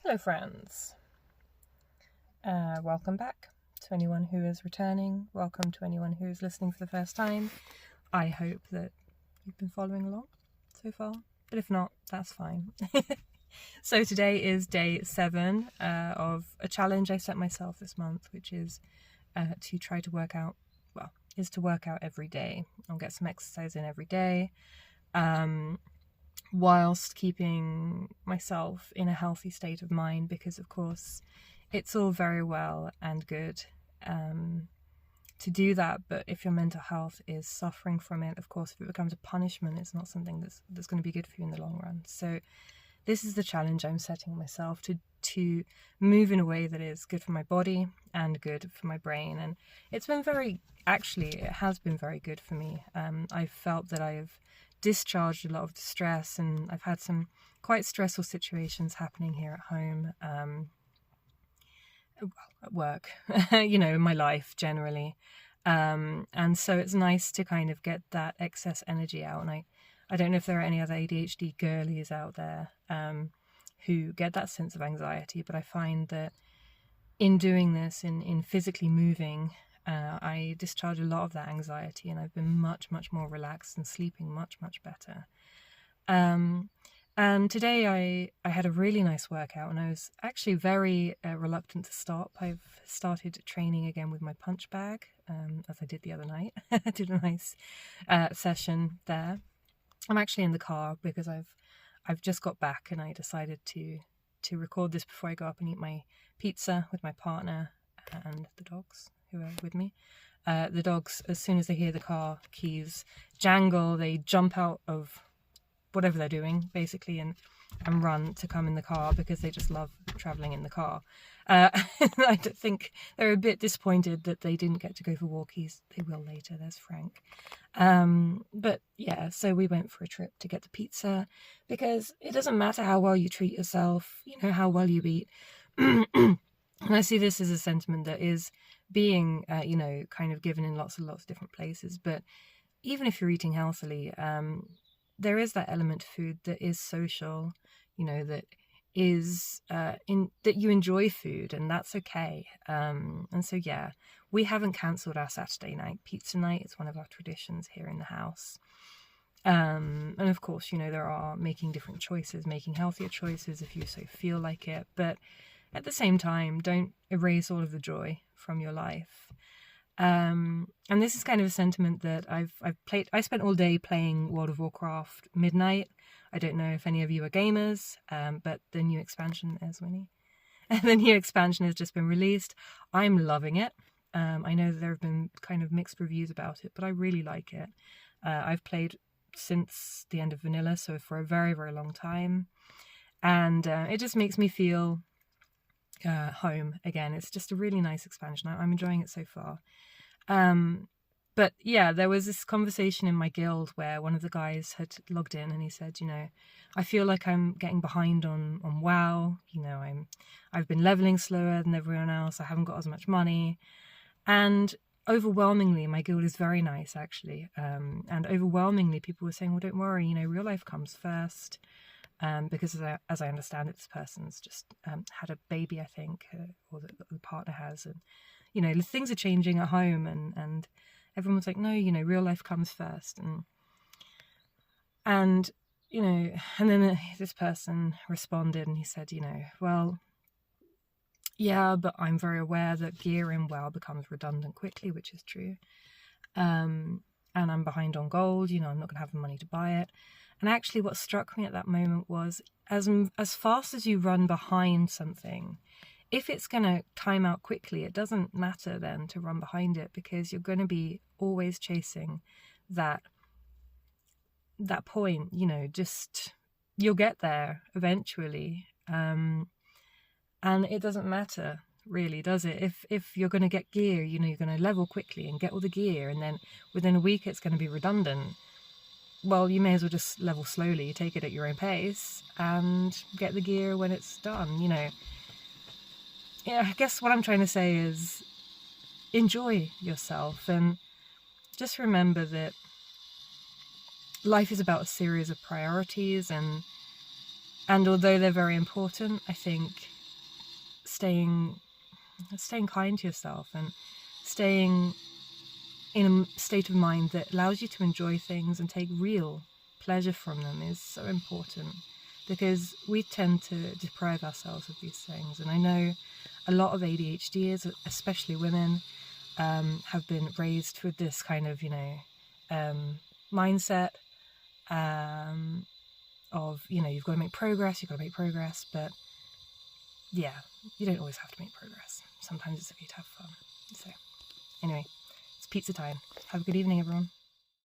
Hello friends, welcome back to anyone who is returning, welcome to anyone who is listening for the first time. I hope that you've been following along so far, but if not, that's fine. So today is day 7 of a challenge I set myself this month, which is to try to work out, to work out every day. I'll get some exercise in every day. Whilst keeping myself in a healthy state of mind, because of course it's all very well and good to do that, but if your mental health is suffering from it, of course if it becomes a punishment, it's not something that's going to be good for you in the long run. So this is the challenge I'm setting myself, to move in a way that is good for my body and good for my brain. And it has been very good for me. I've felt that I've discharged a lot of the stress, and I've had some quite stressful situations happening here at home, at work, in my life generally. And so it's nice to kind of get that excess energy out. And I don't know if there are any other ADHD girlies out there who get that sense of anxiety, but I find that in doing this, in physically moving, I discharge a lot of that anxiety, and I've been much, much more relaxed and sleeping much, much better. And today I had a really nice workout, and I was actually very reluctant to stop. I've started training again with my punch bag, as I did the other night. I did a nice session there. I'm actually in the car because I've just got back, and I decided to record this before I go up and eat my pizza with my partner and the dogs who are with me. The dogs, as soon as they hear the car keys jangle, they jump out of whatever they're doing, basically, and run to come in the car because they just love travelling in the car. I think they're a bit disappointed that they didn't get to go for walkies. They will later, there's Frank. But yeah, so we went for a trip to get the pizza, because it doesn't matter how well you treat yourself, how well you eat. And I see this as a sentiment that is being, kind of given in lots and lots of different places. But even if you're eating healthily, there is that element to food that is social, that is that you enjoy food, and that's okay. And so, yeah, we haven't cancelled our Saturday night pizza night. It's one of our traditions here in the house. And of course, there are making different choices, making healthier choices if you so feel like it. But at the same time, don't erase all of the joy from your life. And this is kind of a sentiment that I've played. I spent all day playing World of Warcraft Midnight. I don't know if any of you are gamers, but the new expansion is Winnie. The new expansion has just been released. I'm loving it. I know that there have been kind of mixed reviews about it, but I really like it. I've played since the end of vanilla, so for a very, very long time. And it just makes me feel home again. It's just a really nice expansion. I'm enjoying it so far. But yeah, there was this conversation in my guild where one of the guys had logged in, and he said, I feel like I'm getting behind on WoW. I've been leveling slower than everyone else. I haven't got as much money. And overwhelmingly, my guild is very nice, actually. And overwhelmingly, people were saying, well, don't worry, real life comes first. Because as I understand it, this person's just had a baby, I think, or the partner has, and things are changing at home, and everyone's like, no, real life comes first, and then this person responded, and he said, well, yeah, but I'm very aware that gear in WoW becomes redundant quickly, which is true, and I'm behind on gold. I'm not going to have the money to buy it. And actually what struck me at that moment was, as fast as you run behind something, if it's going to time out quickly, it doesn't matter then to run behind it, because you're going to be always chasing that point, just you'll get there eventually. And it doesn't matter really, does it? If you're going to get gear, you're going to level quickly and get all the gear, and then within a week it's going to be redundant. Well, you may as well just level slowly, take it at your own pace, and get the gear when it's done, Yeah, I guess what I'm trying to say is enjoy yourself, and just remember that life is about a series of priorities, and although they're very important, I think staying kind to yourself and staying in a state of mind that allows you to enjoy things and take real pleasure from them is so important, because we tend to deprive ourselves of these things. And I know a lot of ADHDers, especially women, have been raised with this kind of, mindset of, you've got to make progress, but yeah, you don't always have to make progress. Sometimes it's okay to have fun. So anyway, it's pizza time. Have a good evening, everyone.